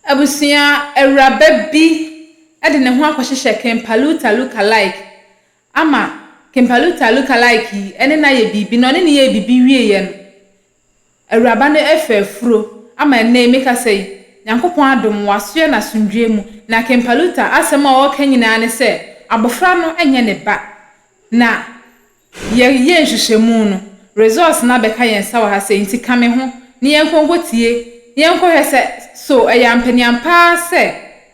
Abusia Ewuraba bi ade ne ho akwahye Paluta Looked ama Paluta Looked ene na ye bibi no ne ye bibi wieye no Ewuraba no efafuro ama ene emeka sei Nyankopon adom wasoe na sondwe mu na Paluta asem a wo kanyina ne se abofra no enye ne ba na ye nhwehwemu no resource na beka yen sawa ha sei nti kame ho ne yenkongotie yenkohwese so eyampaniampa se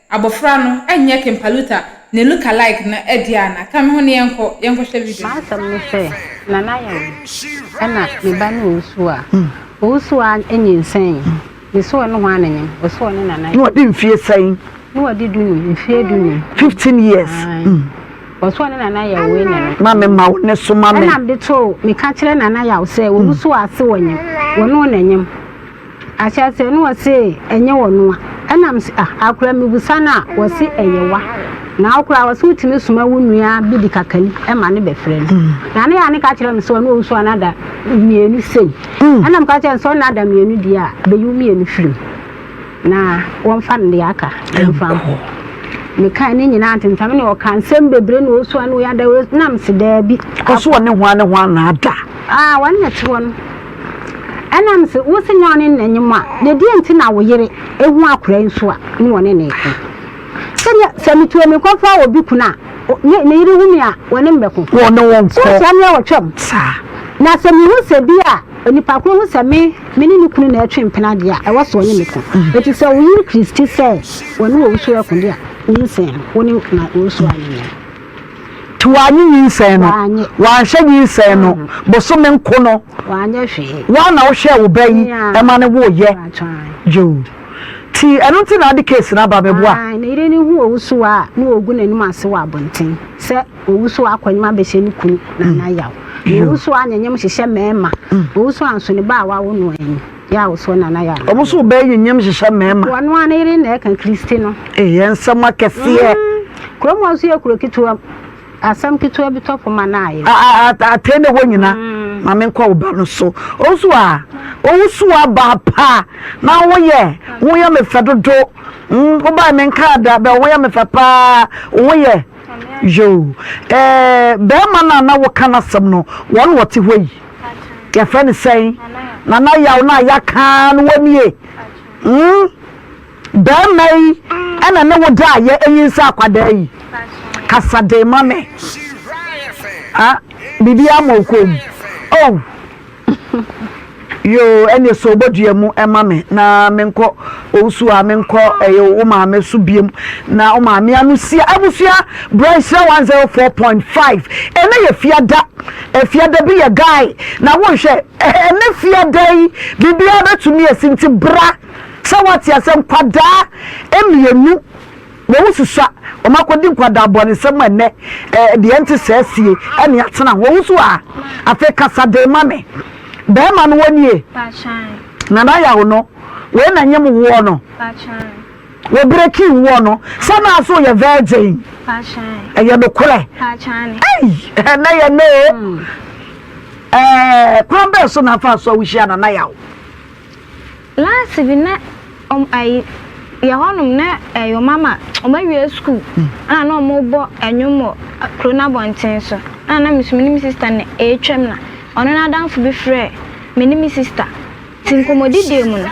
abofra no enye Paluta ne Looked na ediana kame ho ne yenkohwe video asem ne se nana ya ana me ba no osuwa enyensen me so no ho ananyem osuwa ne nana no di mfie sen no di dunu mfie dunu 15 years osuwa ne nana ya we ne mama ma wo ne so mama na me to me ka kire nana ya se osuwa ase wonyem wono nanyem acha se no wase enye wono anam se akura mebusa na wase eyewa na akura wase utimi suma wonua bidi kakali e ma ne befre no na ne ka kire me so no osuwa na da mienu sei anam ka kire so na da mienu dia be yu mienu firim na won fa ne aka mfa me kan ne nyina antentam ne o kan sem bebre no osuwa no ya da nam se da bi osuwa ne ho na ada wan na ti won anam se wo se nyane nanyima ne die nti na wo yere ehu akura nso a ne wone ne ko senya samitu me ko fa obi kuna ne yiri hu mi a wone mbeko wone won ko so sami wo twam sa na sami hu se bi a onipa ko hu se me ni kunu na atwe mpena de a e wo so onye me ko eti se wo yiri Kristi se wone wo so yakun de a nsen wone na wo so anya tuwanyi nyinsen no wanhwe nyinsen no boso me nko no wanya hwe wa na wo hwe wo bayi e ma ne wo ye jo ti eno ti na de case na ba bebo a na ire ni hu owuso a na ogu nanim ase wa abonten se owuso akwanyima be hye ni kunu na na yaw owuso anyanyem hyehye mema owuso anso ne ba wa wo no en ya wo so na na yaw omuso be yenyem hyehye mema wano ana ire na kan Kristi no ensam akese kromo so yakuro kitwa asam kitwa bi tofo manaye atene ho nyina ma me nkwa oba no so owusu aba pa na wo ye me fedodo oba me nka da be wo ye me fa pa wo ye jo be ma na wo kana sam no won wote hoyi ya fa ne sai na ya na ya kan wanie be mai ana ne wo da ye eyinsa akwada yi kasade mame bibi amokom yo ene so bodua mu emame na menko owusu a menko wo maame so biem na wo maame anu sia abusia branch 104.5 ene ye fiada bi ye guy na wo hwe ene fiada yi bibi abetumi asinti bra sawati asem kwada emienu wo susa o makodi nkwada abone sem ene de enti sasie ene atena wo so a afeka sade mame be ma no wonie na na ya no we na nyem wo no we breaking wo no sana so ye virgin ye do kole na ye no kwambe so na fa so wihia na ya last bi na ai ya honum na your mama o ma wie school ana no mo bo enwumo krona bonten so ana mi sister na etwem na ono na danfo bi frɛ me sister tinkomodi de mu no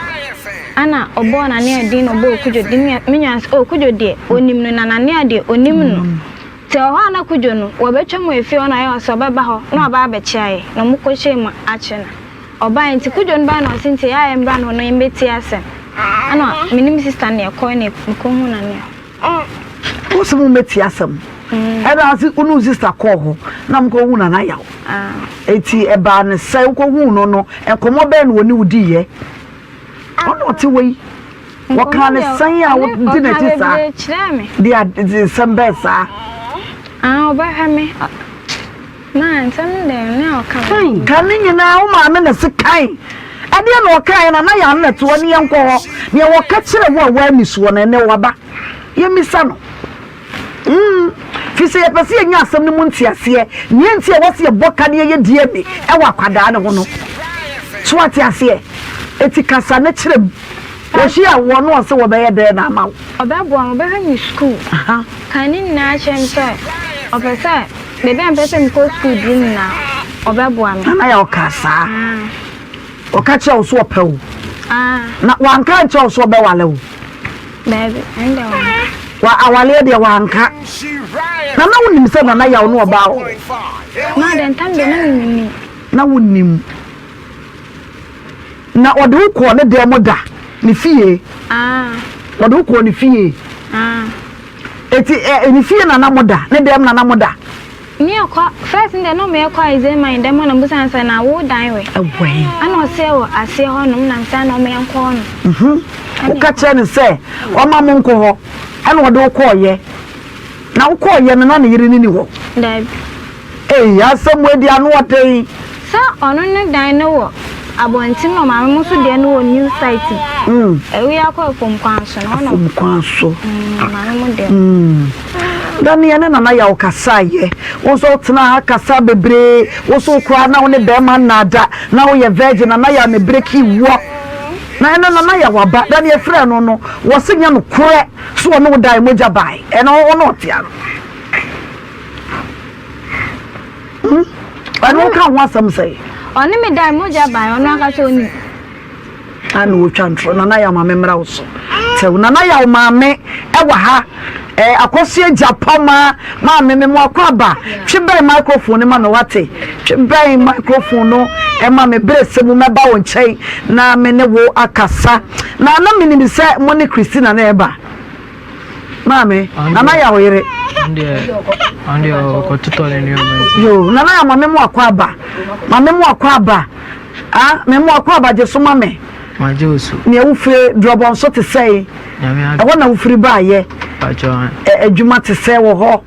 ana obo na ne ade no bo kujo de menyans kujo de onim no na ne ade onim no te ho ana kujo no wo betwem efi ona ya so baba ho na oba abechiae na mo kohye ma ache na oba nti kujo no ba na osinti ya embra no no embeti ase ana me sister na ekɔ na ko hu na ne wo se mo meti asem eda asi unu sister call ho na mko hu na yaw eti eba ne sai ko hu no enkomo be no ni wudi ye ono ti wei wo kan sai a wo di na ti sa dia di sembe sa oba ha me man sam de ne o kan ni na wo ma me na se kan ade na o kan na ya na to ni enko ho ne wo ka kire wo wa misuo na ne wo ba ye misa no fise ye pese ye nya asem ne mu ntiase nye ntie wo se ye boka ne ye die me e wa kwada ne ho no so ati ase eti kasa ne kirem wo shi a wo no se wo be ye de na ma Obebo am be hwe school. Kan ni na chem say. Opesa bebe am pese mi ko school din na. Obebo am. Na ya okasa. O ka che wo so opew. Na wanka che wo so be wale wo. Baby, ende wa awale de wanka. Na wonim se na ya wo no oba wo. Ma den tam de na ni. Na wonim. Na odu ko ne de mo da. Ni fie. Odu ko ni fie. Eti ni fie na moda. Ne dem na moda. Ni akwa first nde no me akwa ize mind dem na busan say na wo dan we. Away. Ana o se wo ase ho no na nsa na o me enko no. O ka che ne se o ma mo nko ho. Ana odu ko ye. Na wo ko ye no na yiri ni ho. Dad. Ya samwe di anu oten. Sa ono ne dan no wo. Abonti no ma mo so de no new site. Ewi akwa fom kwanso no. Fom kwanso. Ma mo de. Dani ene na ya okasa ye. Wo so tena akasa bebre, wo so kra na wo ne be man nada, na wo ye virgin na ya ne breki wo. Na ene na ya waba. Dani e frɛ no no, wo se nya no kore, so wo no dai moja bai. Ene wo no tia no. Ano ka ho asam sei. Oni me dai moja bai, ono aka so ni. Ano wo twantro na ya ma memra wo so. Te na ya wo ma me e wa ha. Akosie Japama ma me mo akwaba twibai microphone ma no wate twibai microphone no e ma me brese mu meba wo nkyai na me ne wo akasa na me ni se mo ne Christina na eba ma me na ya oyere ande ko tutole ni yo na ya ma me mo akwaba me mo akwaba je so ma me ma je osu ne wo fre drobon so te sei e wona wo fri ba ye adwuma te se wo ho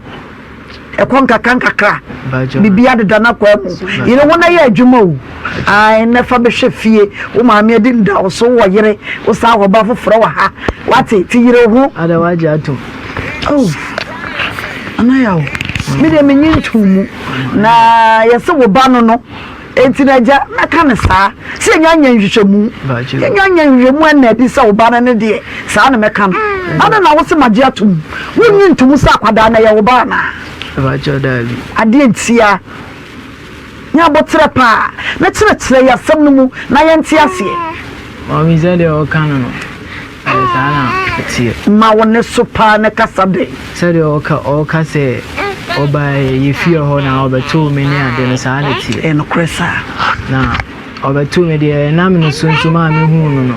ekon kakra bibia de dana kwa mu yire wona ye adwuma o ai na fa be hwefie wo ma me adi nda wo so wo yire wo sa ho ba foforo wa ha wate ti yire ho ada waje atum anayawo me de menyi ntumu na yese wo ba no enti na ja na ka ne sa se nya nhwehwemu nya nhwehwemu na di sa wo ba ne de sa na me ka no ana na wo se maji atum wonyi ntumu sa kwada na ye wo ba na ba jo dali ade entia nya botre pa na kire ya sam no mu na ye ntia se ma mi ze de o kan no sa na tie ma wonne sopa na kasa de se de o ka se oba ye fie ho na obeto me ni ade no sa na tie no kresa na obeto me de na me no sunsu ma me hu no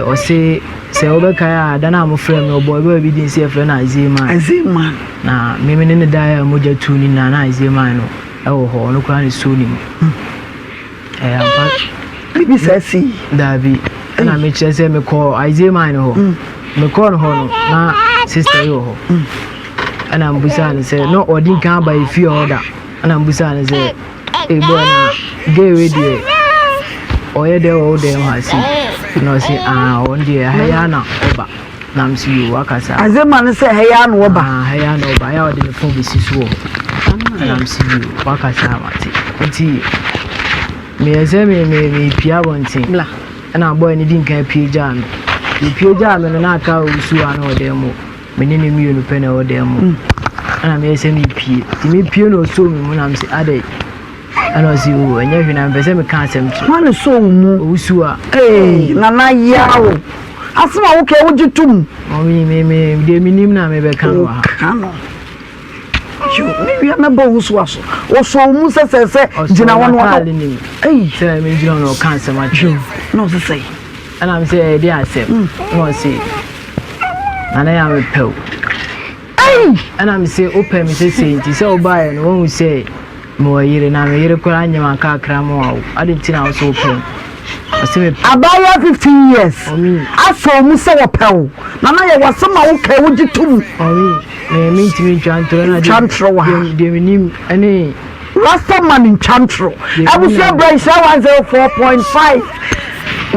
o se obeka ya dana mo frame obo ebe bi din se frame na azima na me ne da ya moja tuni na azima no e wo ho no kra ne suni mu ampa bibi sasi dabi na me kire se me call azima no ho me call no ho no na sister yo ho ana mbusa ne se no odin kan ba ifi order ana mbusa ne se e boy na gay radio oye de o de ha si no si on de haya na oba nam si you wakasa azema ne se haya na oba haya na oba ya o de phone bi si so nam si you wakasa mate nti me eze me pia bontin bla ana boy ni din kan pia jam ni pia jam no na aka usu ana o de mo me ni mi unu pe na o de mo ana me ese mi pia ti me pia no so mi mo nam si ade ana si o enya hwina mpese me kan asem tu ma ne so mu usu a nana yawo asema wo ke wogitum o mi de minim na me be kan wa kano yo me ya me bo usu aso o so mu se jina wono wa se me jina no kan asem a chu no se say ana me se de asem no se ana ya me pew ana me se open me se nti se o ba no won se mo yire na me yire kura nyama ka kra mo awu adinti na so open aseme abaya 15 years aso mu se wo pew na ye wasema wo kai wogitum me mintimi chantro na de minim ani Rasta man in Chantro. Abusia Braisha 104.5.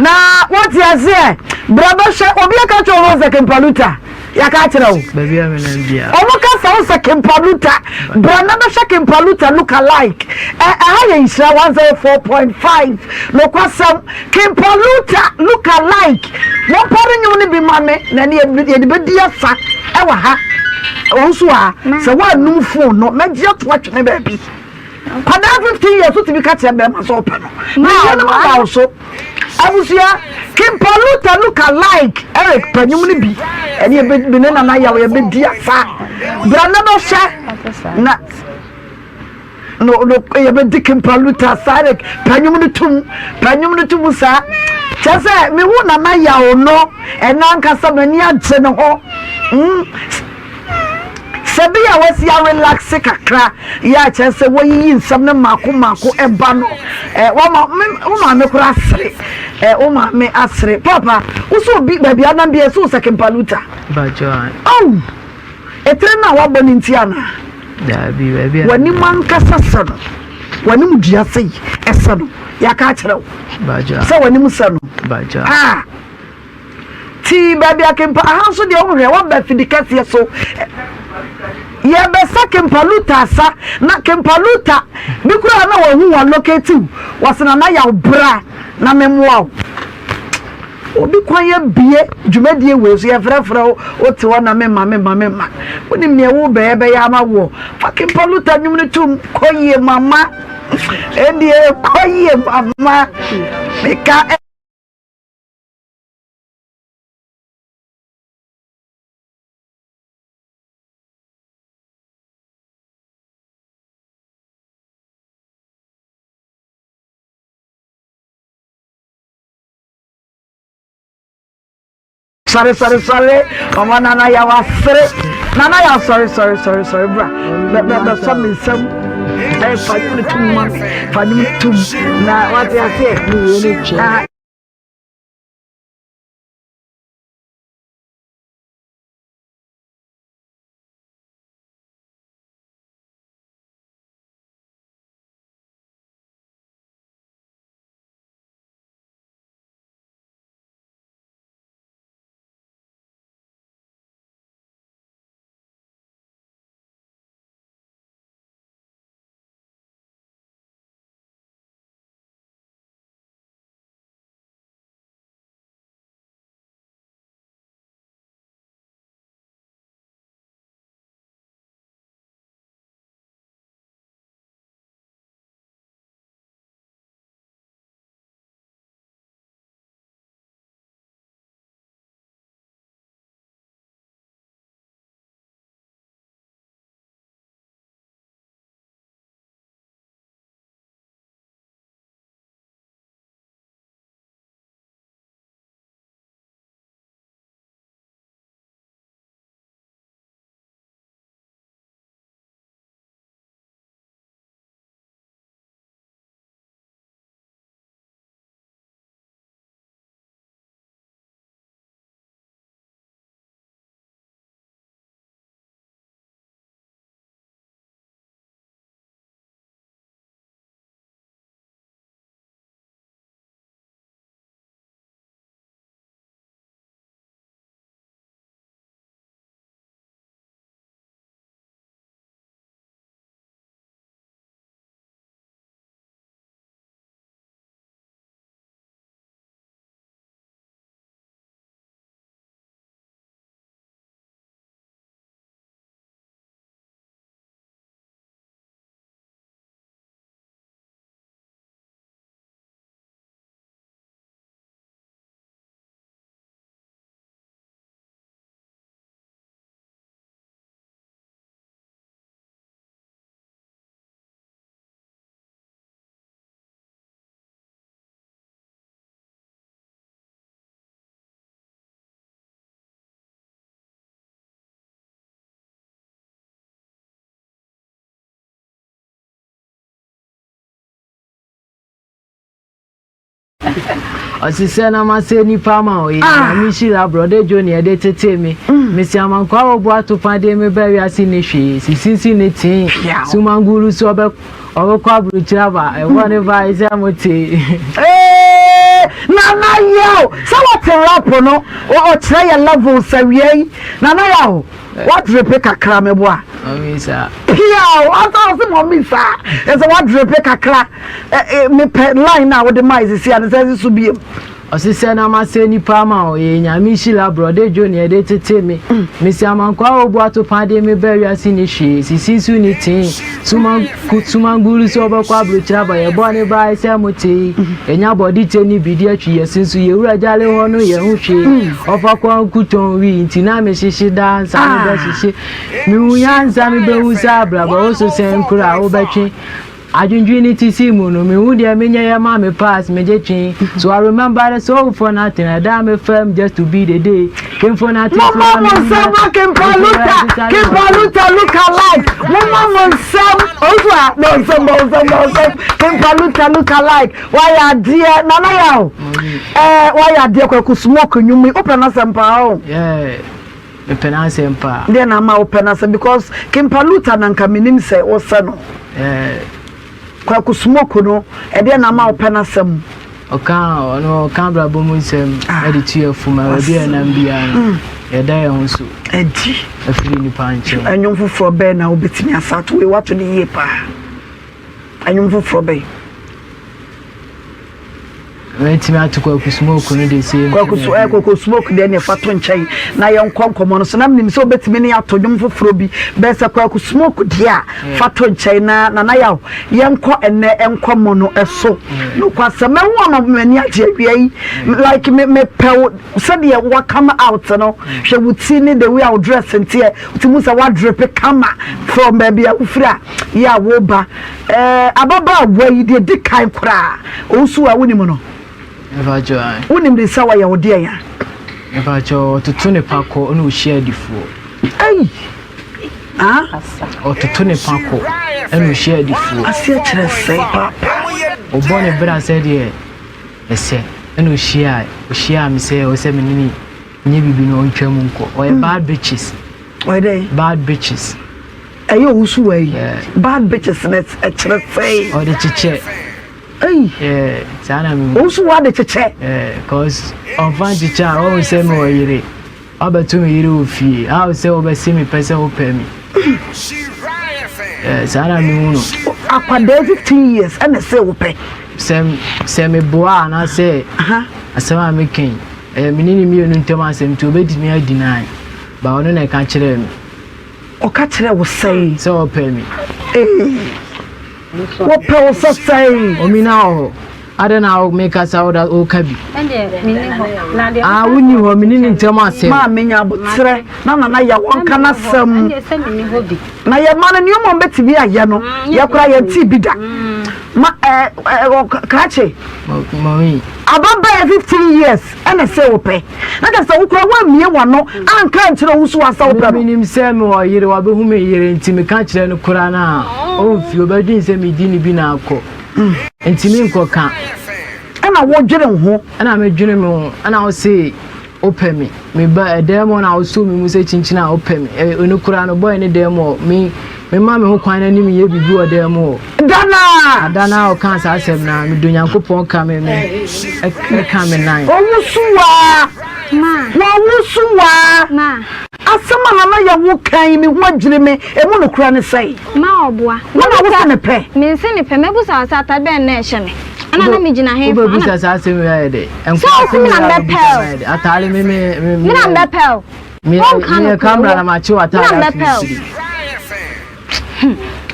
Na what you say? Brabasha obi aka cho second Paluta. ya ka kire wo baby amena bia omuka sa wo second Paluta brana na second Paluta look alike ha ye isra 104.5 no kwasam King Paluta look alike mo pare nyum ne bi mame na ne ye de bedi asa e wa ha onso a se wa num phone no megia to atwene ba bi pada 15 years so tibi ka kire be ma so pa no na ye no ba so abusia King Paluta look alike Eric panyum ne bi ene ye be ne na ya we be dia fa brana no sha na no ye be King Paluta Sarek panyum ne tum sa chese me hu na ya ono ena nkasa mani agye ne ho sebi ya wasi ya relax kakra ya chese wo yi nsam ne mako eba no wo ma me kura asre wo ma me asre papa uso bi baby anam bi so Second Paluta bajoan etre na wa boni ntiana da bi baby wani man kasasa no wani mudua sei esa no ya ka kire bajoan se wani musano bajoan ti baby akempa ahanso de wo hwe wa ba fidikase so ye be Second Paluta sa na King Paluta bikura na wo hu wa locate wasena na ya OBRA na memoa obi kwanye bie dwumadie we so ye frefre o te wo na mema woni me wo be ya ma wo King Paluta nyum ne tum koye mama endie koye mama meka sorry mama nana ya wasre nana ya sorry bra be some I find too na what you say Osise na mase ni fama o ya mi shira brother Joni de tete mi mesi amankwa obo atofa de me ba wi ase ne hwe sisi ne tin sumanguru so obekwa buruchira ba e woni ba ise amote Nana yo. So what rap no or try your level say Nana yo. What Rebecca Cramebois? Sir. Yeah, what else mommy sir? There's a what Rebecca Cra me pet line now with the mice is here and says to be Osise na mase ni pama o ye nyame shila brode joni e de tete me mesi amankwa obu atopade me bawia sini hwe sisi su ni tin suma nguru so obekwa brochira ba ye bo ne ba ise moti enya body teni bidi atwi ye sinsu ye wura jale ho no ye hu hwe ofakwa kuton wi ntina me shishi dance me ba shishi mi uyanza me be usa bra ba o so senkura obetwe Ajunjuni see mono, me would ya mammy pass me jetting. So I remember the soul for nothing. I damn a firm just to be the day. Came for nothing. Mama can Paluta look alike. Mama can Paluta look alike. Why are dear Nana yao? Why are dear could smoke you may open us and power? Yeah. Penance empire. Then I'm open us because Kim Paluta and Kaminim say or son. Kwaku smoke no e de na ma opena sam oka no camera bomu nsem e de tie fuma we bia na mbia e da ye honso edi afiri ni panche anyum foforo be na obetimi asato we wato ne yie pa anyum foforo be wetimi atukwa ku smoke no de say kwaku smoke de ne fato nchai na ye nkonkomo no so na mnim se obetimi ne ato nyum foforo bi be se kwaku smoke dia fato nchai na yawo ye nko enne enkomo no eso no kwase me wo ma mani age awiai like me pew se de wa come out no hwe wuti ni the way I dress ntie utimu se wa drip kama from baby afura ya wo ba ababa wai de dikan kra osu a woni mu no Eva joy. Unim de sawa ya odi ya. Eva jo tutune pako onu share difo. Ai. Ah? O tutune pako enu share difo. Asia chere sei papa. Obone bra said ye. Ese enu share, o share mi say o se menini nye bibi no ntwam nko. O bad bitches. Why they? Bad bitches. Ayo usu wai. Bad bitches net a chere sei. O de chiche. Hey, yeah, sana mi. Also, what the cheche? Cause on fan chicha, oh, say me oyere. Aba to me yiri ofi. How say oba see me person who pay me. Sana mi uno. Akwa 15 years, and I say ope. Say me boa na say. Asema making. Minini mi onu ntema asem to obedi me deny. Ba ono na ka kire me. O ka kire wo say. So pay me. What pay so say? Omina o. Ada na o make us out o kabi. Ah, wuni ho minini ntema asem. Ma menya botre. Na ya wonka na sam. Na ya man ni omo betibi aye no. Ya kura ya ti bida. Ma kache. Mami. Ababa 15 years and I say ope. Na ka say ukura wa mie wa no anka nkire wusu asa ope. Minim say me o yire wa be hu me yire nti me ka kire no kura na. O fi obadin say me di ni bi na akọ. Nti me nko ka. Ana wo dwere ho. Ana me dwere me ho. Ana o say ope me ba demo na o so me mu say chinchina ope me. Onu kura no boy ni demo me ma me ho kwan na ni me ye bibi o demo. Dana o kan sa asem na me do nyankopon ka me ka me nan. Owusuwa. Ma. Asema na ya wo kan me ho adwere me emu no kura ne sai. Ma oboa. Na wo sa ne pe. Me nsi ne pe mebusa sa ta be na ehye me. Ana na me gina he. Obebusa sa asem ya de. So me na be atale me na be pel. Me camera na ma chi atale.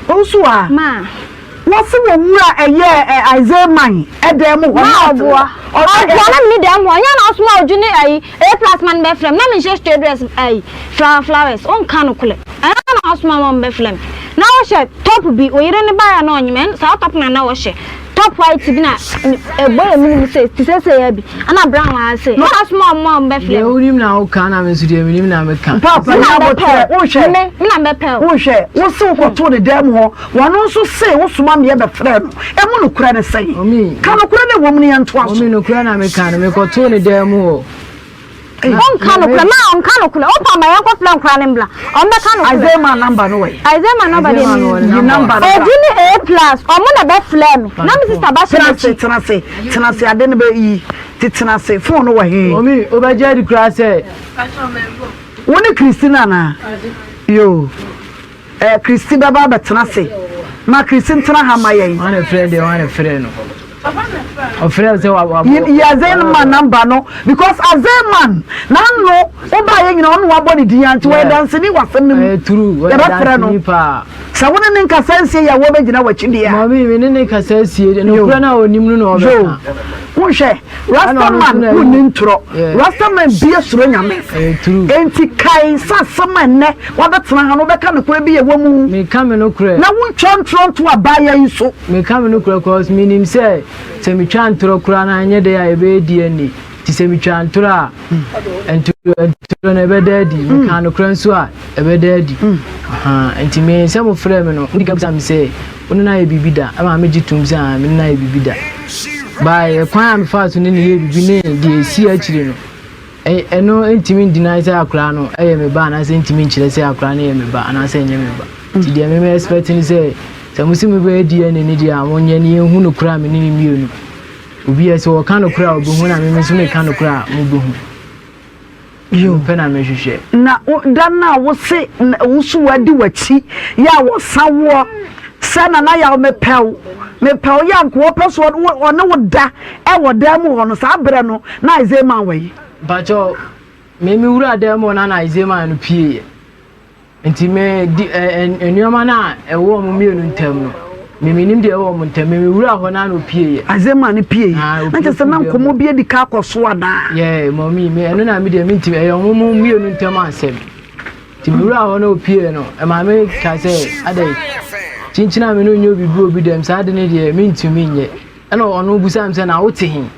Osuwa. Ma. What's the one Isaiah man? Edem, Oboa. Ona mi dem wo nya na osmo odwune ai A+ man be frem na me she straight dress ai flowers on kan kule ana na osmo man be frem na wo she top bi oyire ne ba ya na onyemen sa top na wo she top white bi na boy mi say ti say ya bi ana brown wa say na osmo man be frem ye unim na o kan na me su de minim na me kan papa na bo tre wo she me na be pel wo she wo se ko to de dem ho wano nso say wo suma me be frem e mu no kura ne say kan kura ne wo mu ne yanto aso no kura na me kan me ko to ne dem ho on kanu kula ma on kanu kula o pa ma yanko plan kura ne bla on be kanu kula Isaiah man number no way Isaiah number de ni number e dini A+ o mo na be flame na me sister ba tena se ade ne be yi titena se phone no wa he omi obaja di kura say woni Christina na yo Christina baba betena se ma Christina tena ha mayen one friend no o friend say wa ya zen man number no because as a man na no oba ye nyina ono wa body di anti we dance ni wasem ni true ya ba no pa sa wona ne nkasansie ya wo be gina wachidi ya mami me ne nkasansie no kura na onim no obeka wonhwe Rastaman woni ntro Rastaman bia soro nyame true enti kai sasama ne wabetena ha no beka no kura bi ye wo mu me kame no kura na wonchontro to abaya nso me kame no kura cause minim say se mi twa ntro kura na anye de ya ebe di ani ti se mi twa ntro a ntro na ebe daddy me kan no kura nso a ebe daddy enti me se mo frɛ me no ndi gabsa me say onu na ye bibida ama me gitum sa me na ye bibida by kwan am fast ni ye bibi ne de esi akire no eno ntimi deny say akra no eye me ba na say ntimi nkire say akra no ye me ba na say nye me ba ti de me expect ni say samusi me ba di ene ni de amonye ni hu no kra me ni mienu obi ese wo kan no kra obi hu na me so me kan no kra mo bi hu yo pena me hwehwe na dan na wo se wo so wadi wachi ya wo sawo sana na ya me pew ya nko peso one wo da e wo da mu hono sa bere no na izema we bacho me wura da mu na izema no pie enti me enuoma na e wo mu mienu ntam no me nim de e wo mu ntam me wura ho na no pie azema no pie na tese na nkomo bi edi ka koso ada yeah mommy me eno na me de me ntim e yo mu mienu ntam asem ti me wura ho na pie no e ma me ka say adai chinchina me no nyo bibi obi dem sa de ne de me ntumi nye ana ono busa me say na wote hin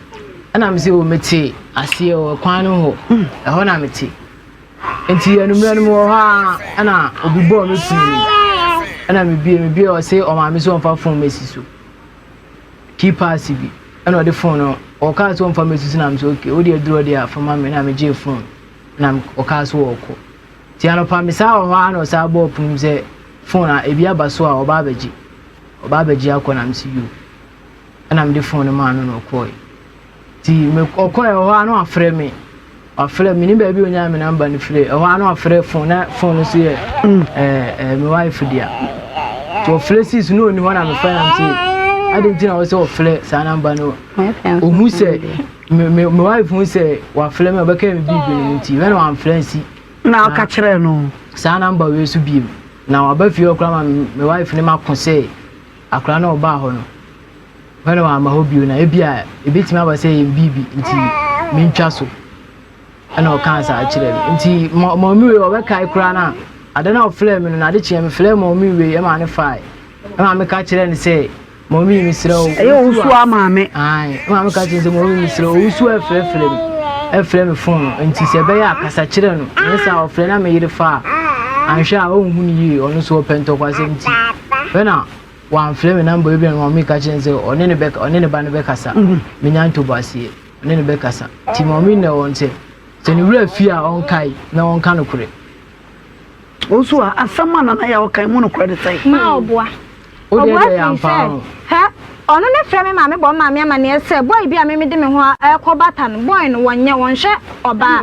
ana me say o mete ase o kwan no ho e ho na mete enti enumre no ho ha ana obi bo me tumi ana me bie o say o ma me so onfa phone mesi so keep pass bi ana o de phone no o ka so onfa mesi so na me say okay o de duro de afa ma me na me je phone na o ka so o ko ti ano pa me sa o ha na o sa bo pum say phone a ebi abaso a oba abaji akona msi you ana mde phone ma no no koi ti me okoi ho anu afre me ni ba bi onya me number ni free ho anu afre phone so ye me wife dia to flesis no ni ho na me find am say adentina wo say o fle sa number no o hu say me wife hu say wa fle me obeka me bibi ni ti when am friendsi na ka kire no sa number we so bi na wabafi okra ma me wife ne makose akra na oba ho no when wa ma hobi na ebia ebetima ba say bibi nti me ntwa so ana o kan sa akire nti mo mi we obeka ikra na ade na o flame no na ade chie me flame mo mi we e ma ne fai e ma me ka kire ne say mo mi mi sira o e o usu ama me ai e ma me ka kire say mo mi sira o usu e flame phone nti se be ya akasa kire no ne sa o flame na me yire fa ansha o hu ni yi onu so pento kwa semti bena wan flame number bi na mi ka chen say one ne ba ne be kasa me nya nto basie one ne be kasa ti mo mi na won say se ni wura fi a on kai na on ka no kure o so asama na ya o kai mo no kure de sai ma oboa de ya mpa ha ono ne frame ma me bo ma me ama ne se boy bi a me de me ho ekọ bata no boy no wonye wonhwe oba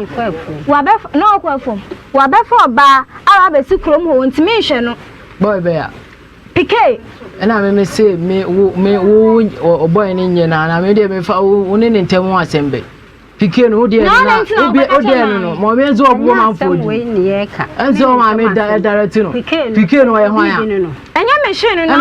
wa be no kwafom wa be for oba ara be si krom ho ntimi nhwe no boy be ya pk na me say me wo boy ni nye na me de me fa wo ne ntem ho asembe pk no de na o de no mo me zo obo man fo di enzo ma me direct no pk no e ho ya enya me hwe no na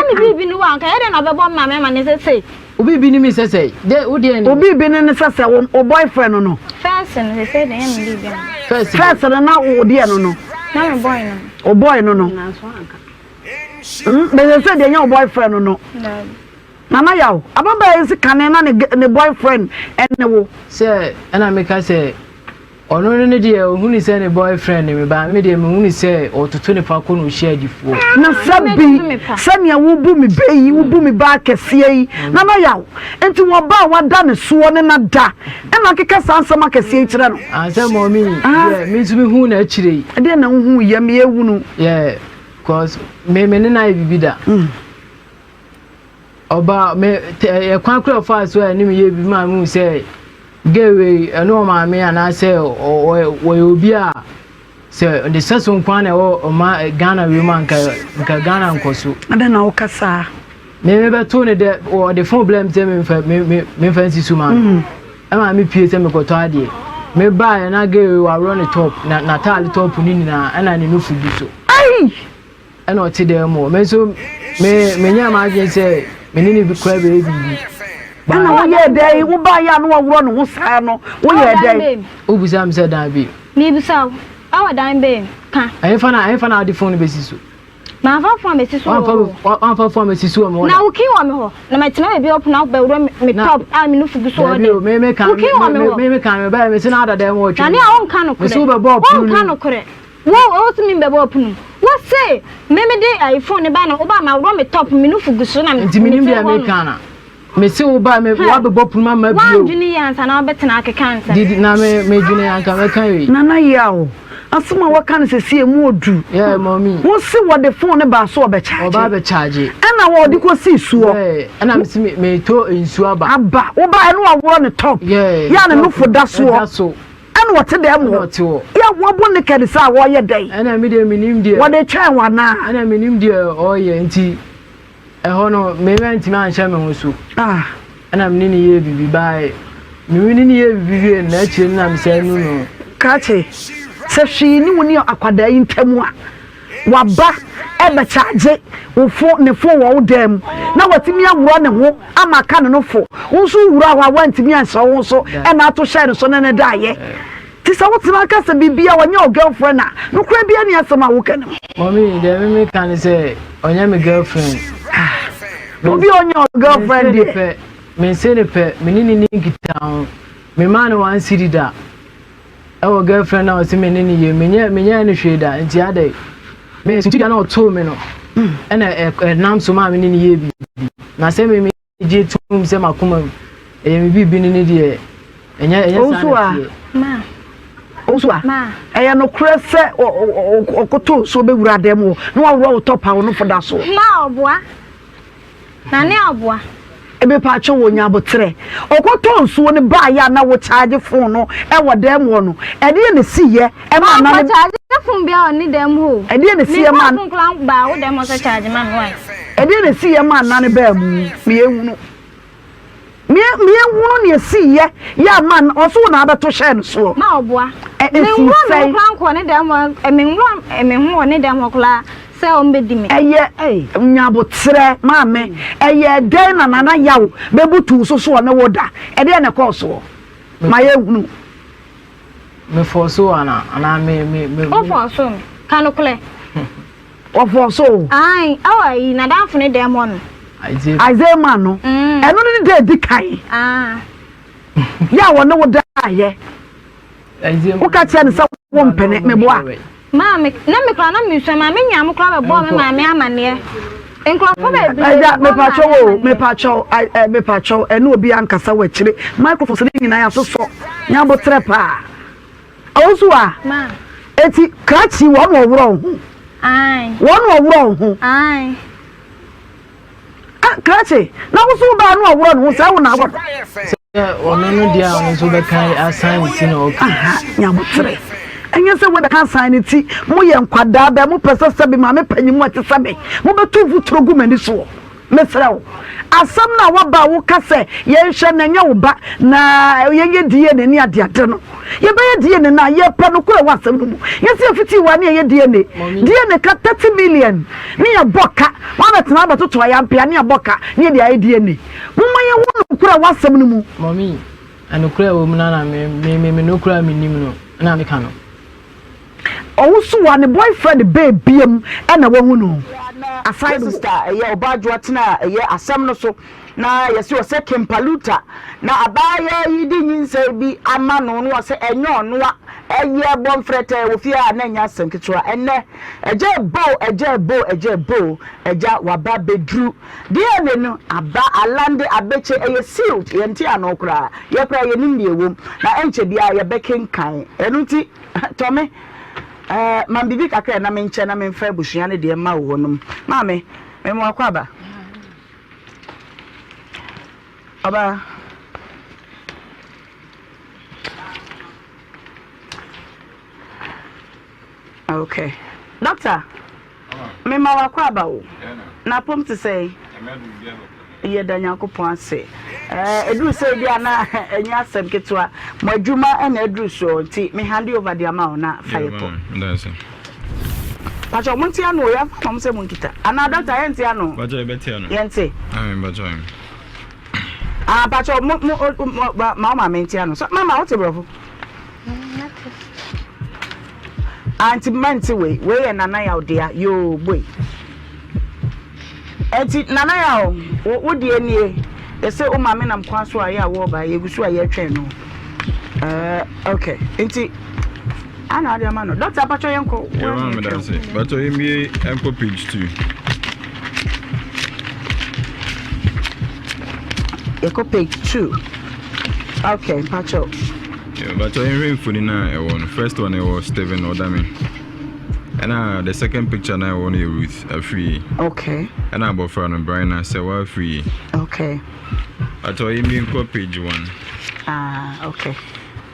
me bibi no wan ka e de na be bo ma me ma ne say obi bi ni mi sese de o de ni obi bi ni sese o boyfriend no first no they say de em bibi first na o de no na me boy no o boy no na so anka they say de nya o boyfriend no Nana yaw ababa esi kane na ne boyfriend ene wo say ana me ka say ono ne de ohuni say ne boyfriend me ba me de me huni say ototo ne pa ko no share difuo na sabi sania wo bu mi beyi wo bu mi ba kese yi nana yaw enti wo ba wada ne so ne na da ena keka sansama kese yi kire no say mommy me tumi hu na akire yi de na hu ye me ewu no cause me ne na bibida oba me kwan kura fa so ani me ye bi ma mu say gewe eno ma me ana say wo obi a say the season kwan na wo ma Ghana we man ka Ghana nkoso ada na wo kasa me be to ne de o the problem say me fancy su man ama me pie say me ko to ade me buy na gewe wa run the top na tali top ni na ana ne no fudu so ai ana o ti de mo me so me nya ma je say me ni bi kwa be bi ana wo ye dai wo ba ya no wo no wo sa no wo ye dai obusa me say dan bi me bisa awa dan be ka ayi fana the phone be siso na fa phone be siso an fa phone be siso mo na uki wa me ho na ma tina be open up be wuro me top a me no fugu so de me kan me ba me sina ada dem wo twa na ne a won kan no kure me so be bo punu won kan no kure wo to me be bo punu wo say me de iPhone ba na wo ba ma wuro me top me no fugu so na me nti me nim bia me kan na me se wo ba me wa be bo punu ma bio wa dwuni yansa na obetina akekansa didi na me dwuni yanka me kan wi na yawo asuma waka ne sese mu odu yeah mommy wo se wo de phone ba so oba charge ana wo de ko si suo ana me to nsu aba wo ba no aworo ne top ya ne no foda so ana wo te de mo ya wo bo ne kede sa wo ye dai ana me de minim de wo de twa wana ana minim de oye nti hono me ntimi anhye me ho so ana me ni ye bibi bai me ni ye bibi na chi na me say no kache se hwi ni woni akwada yi ntamu a waba ebe charge wo ne fo wo dem na watimi awuro ne ho amaka ne no fo wonso wuro a wantimi anso wo so e na to share so ne daaye ti sa wotima ka se bibia wanya o girlfriend na no kura bia ne asema wo kan mommy de me kan say onya me girlfriend obi onya o girlfriend de me se ne pe me ni ngita me man wan sirida our girlfriend now see me ni ye me nya ni hweda nti ade me so na o to me no nam so ma me ni ye bi na se me je tum se makoma me bi ni de enya ma Osua eya no kure se okoto so be wura dem no wa wo top ha no foda so ma oboa na ne oboa ebe pa cho wo nya botre okoto nsuo ne ba ya na wo charge phone no e wo dem wo no e de ne siye e ma na charge phone bia oni dem ho e de ne siye ma phone klan ba wo dem so charge man why e de ne siye ma na ne ba mu me ehunu me ehunu ne siye ya man oso na abeto share no so ma oboa me nwo me klan ko ne dem me hu ne dem ho kla se o mbedimi eye nyabotre maame eye den na nana yawo bebutu so ne woda e de ne course wo maye hunu me forso ana me o forso kanukle o forso ai awai na danfo ne dem ho no aize ma no eno ne de dikai ya wo ne woda aye aize wo ka che ne sa wo mpene me boa Mama, na me kra na me so ma me nya mo kra be bo me ma me amane. Enkrofo be bi. Aja me pacho ene obi ankasa wa kire. Microphone se nyina ya so nya bo trepa. Awusuwa. Ma. Eti krachi won wo woro ho. Ai. Won wo woro ho. Ai. Krachi, na wo so ba no wo woro ho se wo na wo. Ono no dia ono so be kai assign ti no. Nya bo tre. Enye se we ka sign ti mo ye nkwada ba mo pese se bi ma me panyimu ati sabe mo betu vutro gu mani so mesrew asam na wa ba wo ka se ye hwe na nya wo ba na ye die ne ni ade ade no ye ba ye die ne na ye pa no ko e wasam no mu ye se fiti wa ne ye die ne ka 30 million ni ya boka wa betena ba toto ya mpia ni ya boka ni de aye die ne mo ma ye wo ko e wasam no mu mommy anokura wo mu na me no kura me nim no na me ka no also one boyfriend babyem and a woman aside sister eye obadwo atena eye asem no so na yesi o se Paluta na abaya yi di nyinsa bi ama no no se enyo onwa eye bomfrete wo fia na nya asem kitwa enne eje bo eja waba bedru de no aba alande abeche eye sealed yenti anokra ye kra ye nim de ewom na enche bia ye bekenkan enunti tome man bibi kakra na menche na menfa bushia ne de ma wo honum maame me mo akwaba Aba. Okay. Doctor. Me ma wakwa aba wo. Na pom to say. Ye da Nyankopon ase. Eduru say bia na enya asem ketwa. Mo adwuma na eduru so nti me hand over the amount na fire po. That's it. Pacho monti anu ya mom say monkita. Ana doctor yenti anu. Pacho ebeti anu. Yenti. Pacho. Pacho mama menti anu. So mama what brofo? Auntie menti we nana ya odia yo boy. Enti nana ya wo die nie. They say o mama nam kwaso aye awo ba ye gusu aye twen no. Okay. Enti ana ade ma no. Doctor Pacho yenko. Yeah, mama that's it. Pacho me enko page 2. Eko page 2. Okay, Pacho. Yeah, Pacho in phone na one. First one was Steven Odame. And the second picture now one Ruth free. Okay. And about Fran Brian say well free. Okay. Pacho me enko page 1. Okay.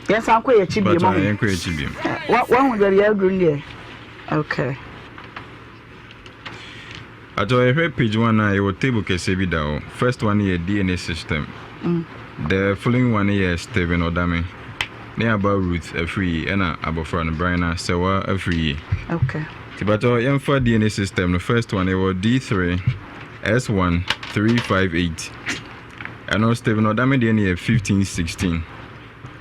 Yes, I'm quite a chibi. Pacho enko chibi. What 100 year green there? Okay. Pacho page 1 na your table kese bi da. First one here DNA system. The following one here Steven Odame. Near about Ruth free and about Fran Brian Sewa free. Okay. Tibato Yamfa DNA system, the first one it was D3 S1 358. And now Steven Odame DNA 1516.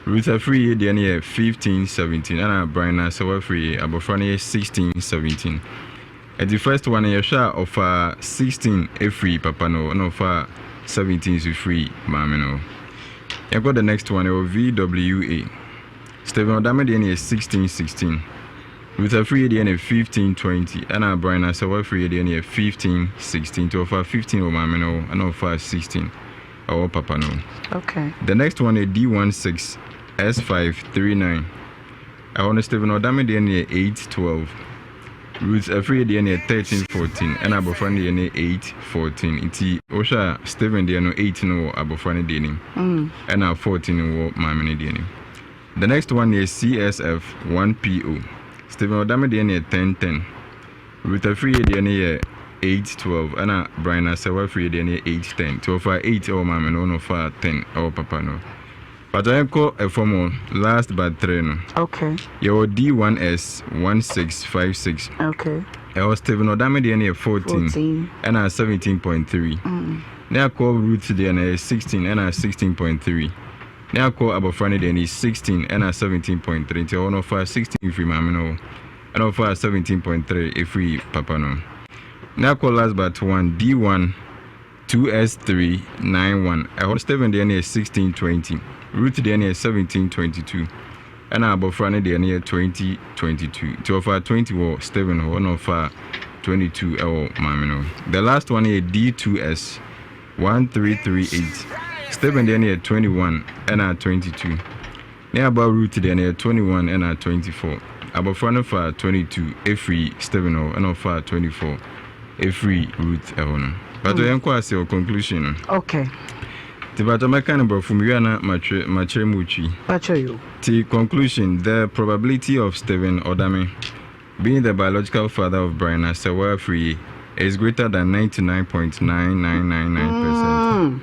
Ruth free DNA 1517. And Brian Sewa free about Fran 1617. And the first one a shot of 16 free papa no for 17 is free mamino. I got the next one, it was VWA. Steven Odame DNA 1616. With a free DNA 1520. And our Brian Asawa free DNA 1516. To offer 15 or mamino and offer 16. Or papa no. Okay. The next one is D16 S539. I want Steven Odame DNA 812. With a free DNA 1314 and Abofani DNA 814. Iti Osha Steven DNA 18 or Abofani DNA. And now 14 or Mamini DNA. The next one is CSF 1PO. Steven Odame DNA 1010. With a free DNA 812 and Brian Asawa free DNA 810. To offer 8 or Mamino no for 10 or Papano. But I call a formal last but 3 no. Okay. Your D1S 1656. Okay. I was Steven Odame DNA 14 and 17.3. Now call Root DNA 16 and 16.3. Now call Abofani DNA 16 and 17.3. So one of 16 free mamino and of 17.3 if free papano. Now call last but 1 D1 2S391. I was Steven DNA 1620. Root DNA 1722. And Abofani DNA 2022. To offer 20 or Steven one of 22 or mamino. The last one is D2S 1338. Steven DNA 21 and 22. Near about Root DNA 21 and 24. Abofani for 22 a free Steven and of 24 a free Root Evono. But we inquire your conclusion. Okay. Tibato mekanibro from Yana Mache Muchi. Pacho you. The conclusion, the probability of Steven Odame being the biological father of Brian Asawa free is greater than 99.9999%.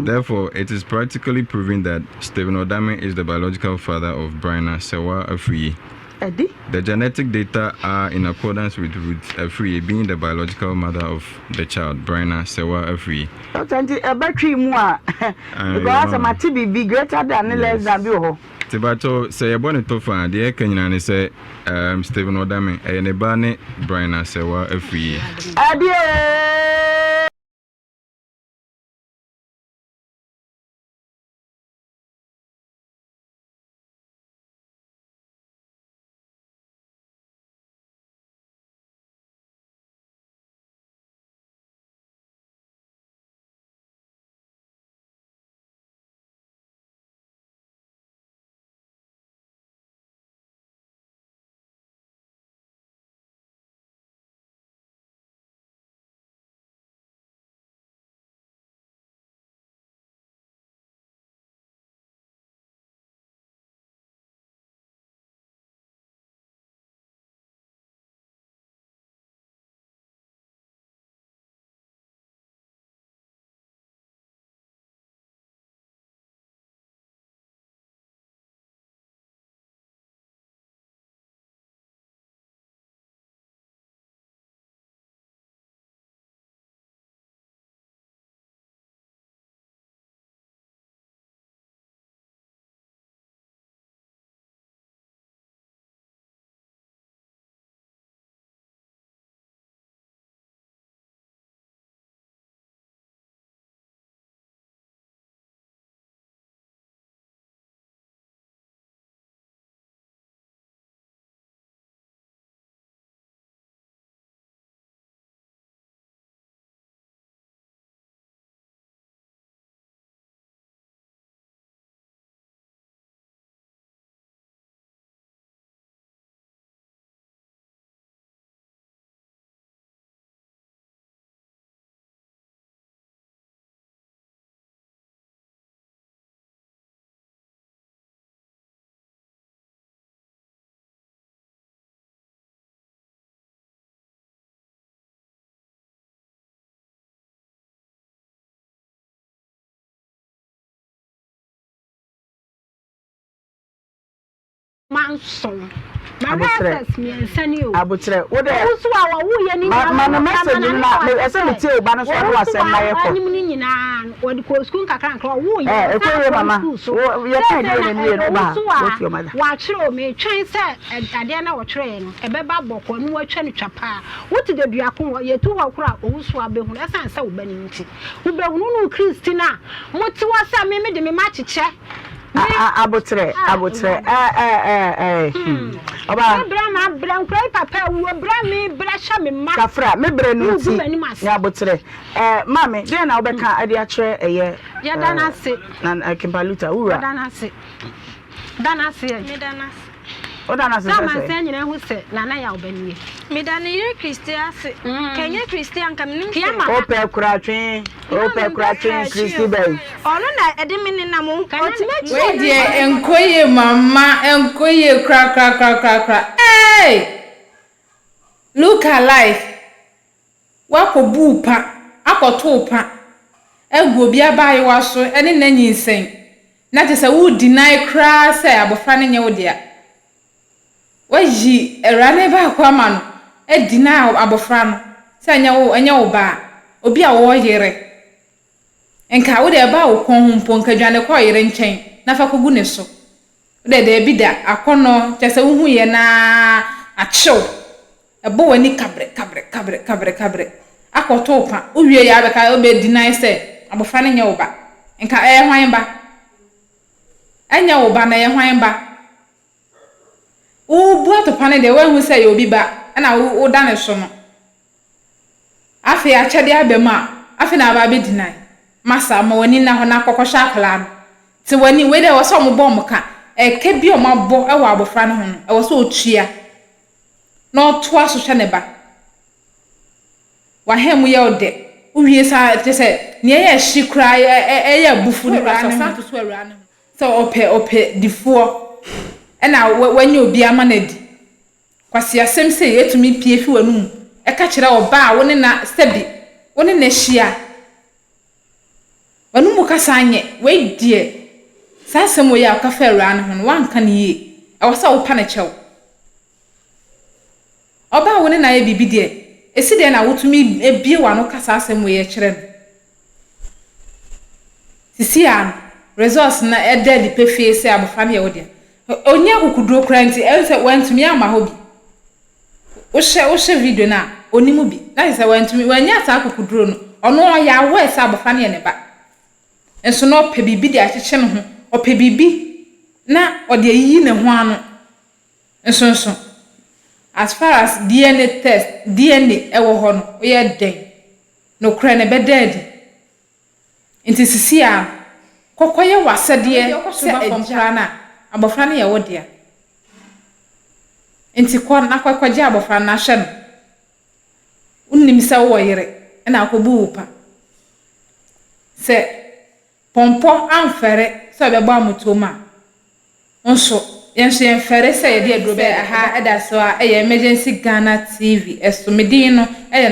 Therefore, it is practically proven that Steven Odame is the biological father of Brian Asawa free. Eddie? The genetic data are in accordance with Ruth Free being the biological mother of the child, Brianna Sewa Free. A battery more because my TB be greater than less than you. Tibato say a bonnet of fun, the Kenyan say, Steven Odame, and a Barney, Brianna Sewa Free. Adieu! manson. Abotre. Abotre. What the? Who's our woo any man message na me ese me tie ba no so no asem na ye ko. Ni nyina we ko school kakran kra woo ye. E ko mama. Wo ye ka die ni no ba. What your mother? Wa kire me twen se ade na wo kire no e be ba boko no wa twa ni twapa. What the duako ye tu ho kra owusu abehu na san se wo bani nti. Wo be hunu no Christina. Mo ti wa sa me de me ma chiche. Abotre. Oba bra nkrai papa wo bra me bra sha me ma kafra me bre no ti ya abotre mame dey na obeka ade a kire eye ya dana se na Paluta ura dana se me dana se o dana se sama se nyina hu se na ya obanie me dana yire Christian se Kenya Christian kam nim o pe kuratwen Christy bay ono na ede me na mo we die enkoye mama enkoye kra hey look alive wako bupa akoto pa egu obi abaye waso ene na nyinsen na te se wo deny kra se abofra ne nye wo dia waji erane ba kwa ma no e deny abofra no se anya wo ba obi a wo yere enka wo de ba wo kon humpo nka dwane kwa yere nchen na fa kogu ne so de bi da akono te se wo hu ye na achew ebo wani kabre akoto pa uwie ya beka obe deny se abofra ne nya wo ba enka hwan ba anya wo ba na hwan ba o bu ato pa ne de we hu se ye obi ba na wo da ne so no afi achede abema afi na ba be deny masa ma wani na ho na kokosha akala no ti wani we de wo so mo bom ka ke bi o ma bo e wo abofra no ho no e wo so otua na oto aso hwe ne ba wa hemu ye ode uwie sa te se ne ye hikra ye bufu ni ra no sa to so awura no so ope difo e na wani obi ama na di kwasi asem se yetumi pie fi wanu e ka kire oba wo ne na steady wo ne na hia wanu mu kasanye we die sasem wo ya ka fa awura no ho wan ka ne ye e wo sa wo pa na chew oba wo ne na ye bibi die esi de na wotumi ebie wa no kasa asem wo ye kire no sisi an results na e dead pefie se abofa na ye wo de onya kokuduro kranti e se wantumi ama ho bi wo she video na onimu bi na se wantumi wanya ta kokuduro no ono ya wo se abofa na ye ne ba enso no pe bibi de akyeche no ho ope bibi na ode yi ne ho ano enso as far as DNA test DNA ewo ho no ye den no kra ne be dead inti sisi a kokoye wasede se ejira na abofra na ye wo dia inti ko na kokoje abofra na hye no unnim se wo yere na akobu upa se pompo amfere se be bo amutoma nso yenso yenfere se ye de adrobe aha eda so a emergency Ghana TV esomedin no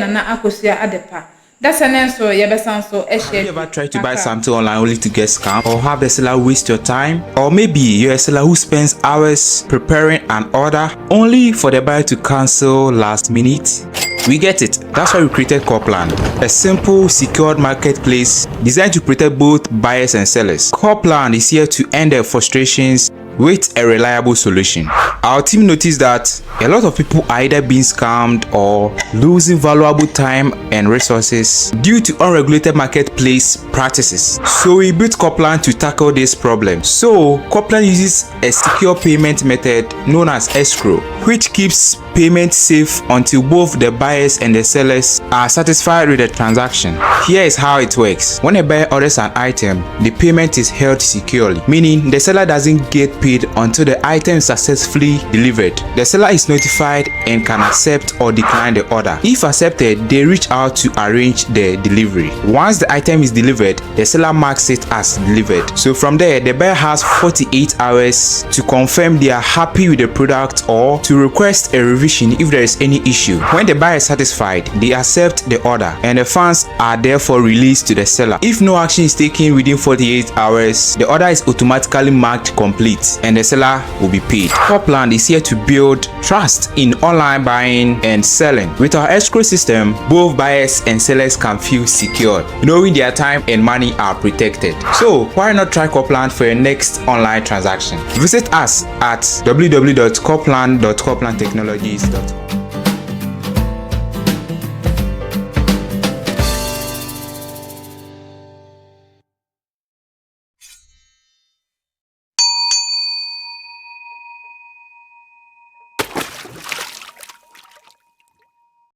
na akosua adepa. That's an answer. Have you ever tried to buy something online only to get scammed, or have the seller waste your time? Or maybe you're a seller who spends hours preparing an order only for the buyer to cancel last minute? We get it. That's why we created Corpland, a simple, secured marketplace designed to protect both buyers and sellers. Corpland is here to end their frustrations with a reliable solution. Our team noticed that a lot of people are either being scammed or losing valuable time and resources due to unregulated marketplace practices. So we built Corpland to tackle this problem. So Corpland uses a secure payment method known as escrow, which keeps payment safe until both the buyers and the sellers are satisfied with the transaction. Here is how it works. When a buyer orders an item, the payment is held securely, meaning the seller doesn't get paid until the item is successfully delivered. The seller is notified and can accept or decline the order. If accepted, they reach out to arrange the delivery. Once the item is delivered, the seller marks it as delivered. So from there, the buyer has 48 hours to confirm they are happy with the product or to request a revision if there is any issue. When the buyer is satisfied, they accept the order and the funds are therefore released to the seller. If no action is taken within 48 hours, the order is automatically marked complete. minutes and the seller will be paid. Corpland is here to build trust in online buying and selling. With our escrow system, both buyers and sellers can feel secured, knowing their time and money are protected. So why not try Corpland for your next online transaction? Visit us at www.corpland.corplandtechnologies.com.